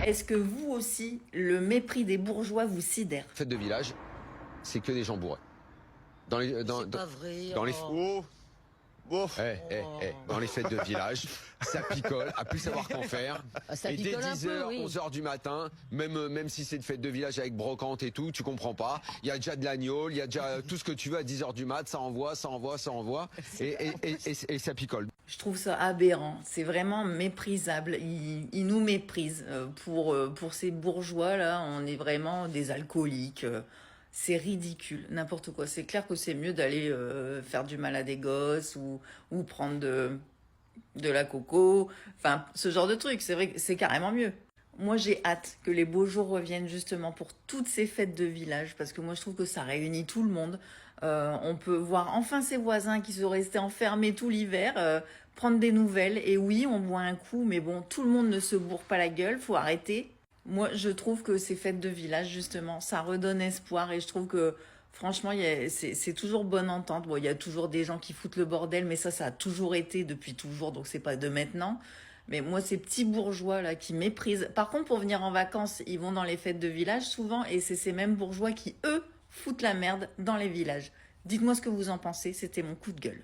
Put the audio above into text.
Est-ce que vous aussi, le mépris des bourgeois vous sidère? Fête de village, c'est que des gens bourrés. Dans les, C'est pas vrai. dans les, oh. dans les fêtes de village, ça picole, à plus savoir qu'en faire. Ah, ça et dès picole un 10h, peu, oui. 11h du matin, même si c'est une fête de village avec brocante et tout, tu comprends pas. Il y a déjà de l'agneau, il y a déjà tout ce que tu veux à 10h du mat, ça envoie. Et ça picole. Je trouve ça aberrant, c'est vraiment méprisable. Ils nous méprisent. Pour ces bourgeois-là, on est vraiment des alcooliques. C'est ridicule, n'importe quoi. C'est clair que c'est mieux d'aller faire du mal à des gosses ou prendre de la coco. Enfin, ce genre de truc, c'est vrai que c'est carrément mieux. Moi, j'ai hâte que les beaux jours reviennent justement pour toutes ces fêtes de village, parce que moi, je trouve que ça réunit tout le monde. On peut voir enfin ses voisins qui sont restés enfermés tout l'hiver, prendre des nouvelles. Et oui, on boit un coup, mais bon, tout le monde ne se bourre pas la gueule, faut arrêter. Moi, je trouve que ces fêtes de village, justement, ça redonne espoir et je trouve que, franchement, c'est toujours bonne entente. Bon, il y a toujours des gens qui foutent le bordel, mais ça a toujours été depuis toujours, donc c'est pas de maintenant. Mais moi, ces petits bourgeois là qui méprisent. Par contre, pour venir en vacances, ils vont dans les fêtes de village souvent et c'est ces mêmes bourgeois qui, eux, foutent la merde dans les villages. Dites-moi ce que vous en pensez, c'était mon coup de gueule.